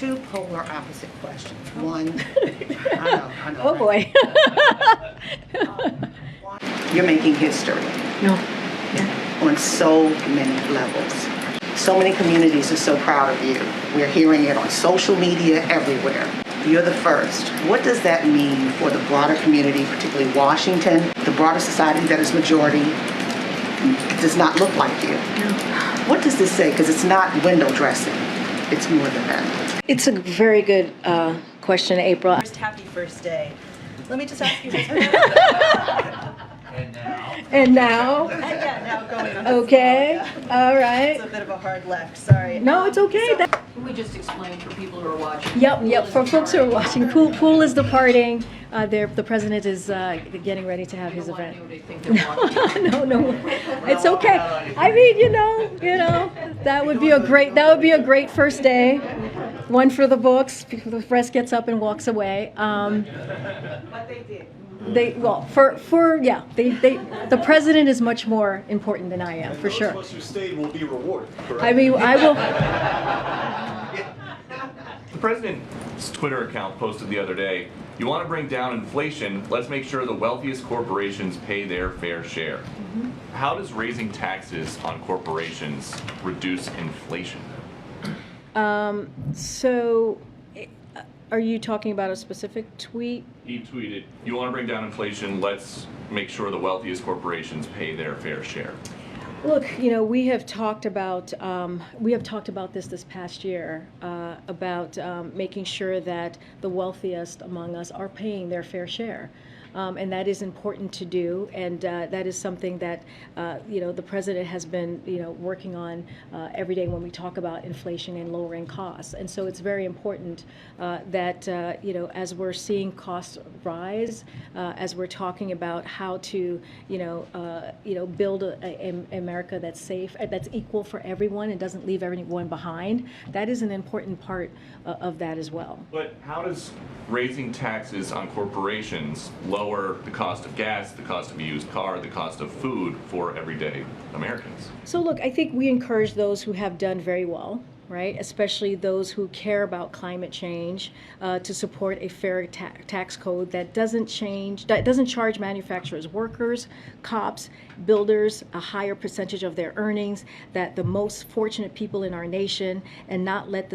two polar opposite questions. One, I know. Oh boy. You're making history No. on so many levels. So many communities are so proud of you. We're hearing it on social media everywhere. You're the first. What does that mean for the broader community, particularly Washington, the broader society that is majority does not look like you? What does this say? Because it's not window dressing. It's more than that. It's a very good question, April. Happy first day. Let me just ask you this. And now? Yeah, now going on. Okay. All right. It's a bit of a hard left, sorry. No, it's okay. Can we just explain for people who are watching? Yep. For folks who are watching, Pool is departing. The president is getting ready to have his event. No, it's okay. I mean, you know, that would be a great first day. One for the books. The rest gets up and walks away. But they did. The president is much more important than I am, for sure. Those of us who stayed will be rewarded, correct? I mean, I will. The president's Twitter account posted the other day, "You want to bring down inflation, let's make sure the wealthiest corporations pay their fair share." Mm-hmm. How does raising taxes on corporations reduce inflation? So, are you talking about a specific tweet? He tweeted, "You want to bring down inflation, let's make sure the wealthiest corporations pay their fair share." Look, we have talked about this past year about making sure that the wealthiest among us are paying their fair share. And that is important to do, and that is something that the president has been working on every day when we talk about inflation and lowering costs. And so it's very important that as we're seeing costs rise, as we're talking about how to build a America that's safe, that's equal for everyone, and doesn't leave everyone behind. That is an important part of that as well. But how does raising taxes on corporations lower the cost of gas, the cost of a used car, the cost of food for everyday Americans? So look, I think we encourage those who have done very well, right? Especially those who care about climate change, to support a fair tax code that doesn't charge manufacturers, workers, cops, builders a higher percentage of their earnings, that the most fortunate people in our nation, and not let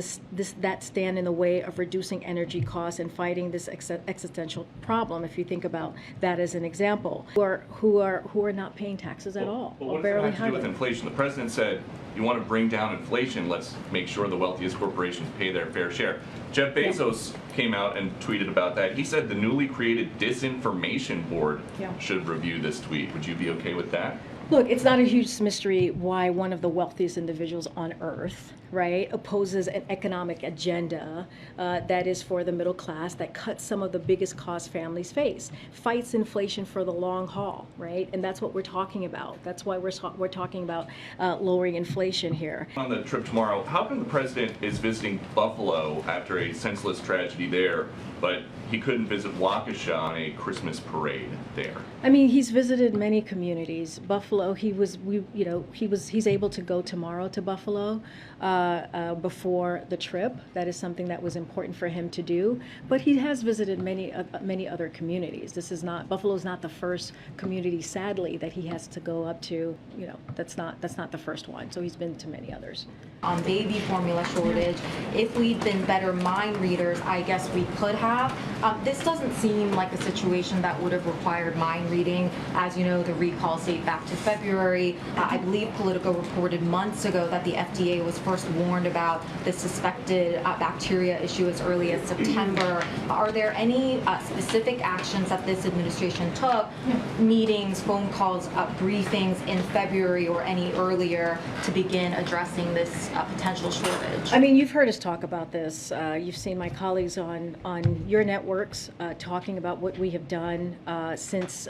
that stand in the way of reducing energy costs and fighting this existential problem. If you think about that as an example, who are not paying taxes at all, But or what does barely that have to do with inflation? The president said, "You want to bring down inflation, let's make sure the wealthiest corporations pay their fair share." Jeff Bezos came out and tweeted about that. He said the newly created disinformation board should review this tweet. Would you be okay with that? Look, it's not a huge mystery why one of the wealthiest individuals on earth, right, opposes an economic agenda that is for the middle class, that cuts some of the biggest costs families face, fights inflation for the long haul, right? And that's what we're talking about. That's why we're talking about lowering inflation here. On the trip tomorrow, how come the president is visiting Buffalo after a senseless tragedy there, but he couldn't visit Waukesha on a Christmas parade there? I mean, he's visited many communities. Buffalo, he's able to go tomorrow to Buffalo before the trip. That is something that was important for him to do. But he has visited many other communities. Buffalo is not the first community, sadly, that he has to go up to. That's not the first one. So he's been to many others. On baby formula shortage, if we'd been better mind readers, I guess we could have. This doesn't seem like a situation that would have required mind reading. As you know, the recalls date back to February. I believe Politico reported months ago that the FDA was first warned about the suspected bacteria issue as early as September. Are there any specific actions that this administration took, meetings, phone calls, briefings in February or any earlier, to begin addressing this potential shortage? I mean, you've heard us talk about this. You've seen my colleagues on your networks talking about what we have done since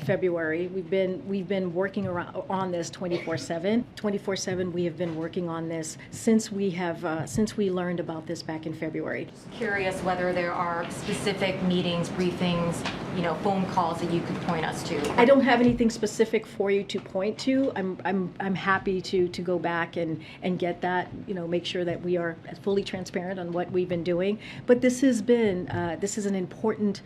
February. We've been working on this 24/7. 24/7. We have been working on this since we learned about this back in February. Just curious whether there are specific meetings, briefings, phone calls that you could point us to? I don't have anything specific for you to point to. I'm happy to go back and get that, make sure that we are fully transparent on what we've been doing. But this has been this is an important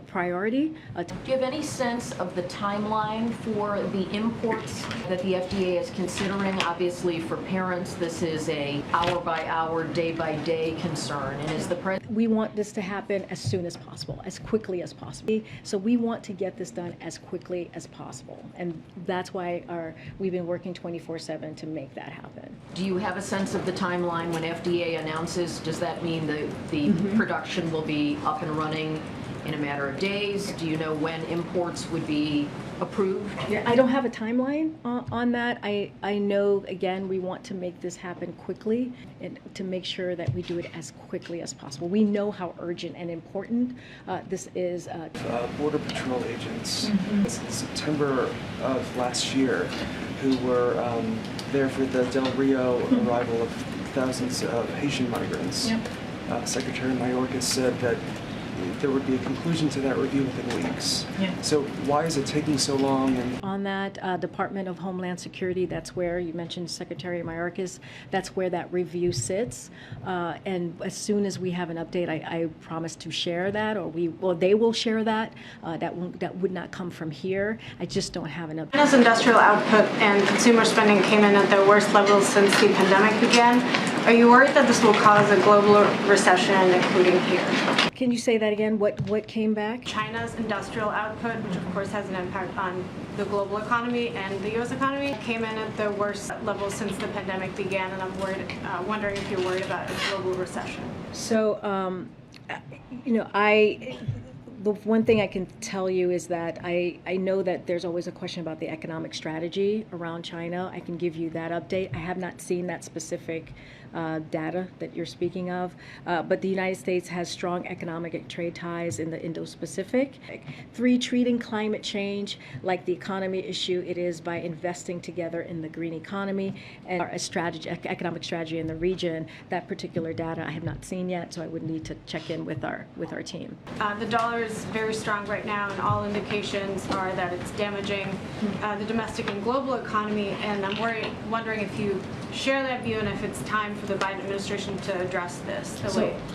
priority. Do you have any sense of the timeline for the imports that the FDA is considering? Obviously, for parents, this is a hour-by-hour, day-by-day concern. And is the president... We want this to happen as soon as possible, as quickly as possible. So we want to get this done as quickly as possible. And that's why we've been working 24/7 to make that happen. Do you have a sense of the timeline when FDA announces? Does that mean the production will be up and running in a matter of days? Do you know when imports would be approved? I don't have a timeline on that. I know, again, we want to make this happen quickly and to make sure that we do it as quickly as possible. We know how urgent and important this is. Border Patrol agents in September of last year who were there for the Del Rio arrival of thousands of Haitian migrants. Secretary Mayorkas said that there would be a conclusion to that review within weeks. So why is it taking so long? And on that, Department of Homeland Security, that's where you mentioned Secretary Mayorkas, that's where that review sits. And as soon as we have an update, I promise to share that, or they will share that. That would not come from here. I just don't have an update. China's industrial output and consumer spending came in at their worst levels since the pandemic began. Are you worried that this will cause a global recession, including here? Can you say that again? What came back? China's industrial output, which of course has an impact on the global economy and the U.S. economy, came in at the worst levels since the pandemic began, and I'm wondering if you're worried about a global recession. So, the one thing I can tell you is that I know that there's always a question about the economic strategy around China. I can give you that update. I have not seen that specific data that you're speaking of, but the United States has strong economic and trade ties in the Indo-Pacific. 3, treating climate change like the economy issue it is by investing together in the green economy and a strategy, economic strategy in the region. That particular data I have not seen yet, so I would need to check in with our team. The dollar is very strong right now, and all indications are that it's damaging the domestic and global economy, and I'm wondering if you share that view and if it's time for the Biden administration to address this.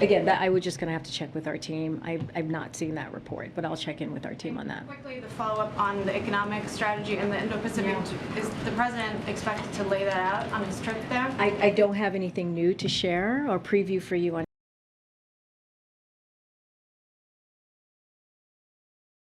Again, that I would just going to have to check with our team. I've not seen that report, but I'll check in with our team on that. Quickly, the follow-up on the economic strategy in the Indo-Pacific. Is the president expected to lay that out on his trip there? I don't have anything new to share or preview for you on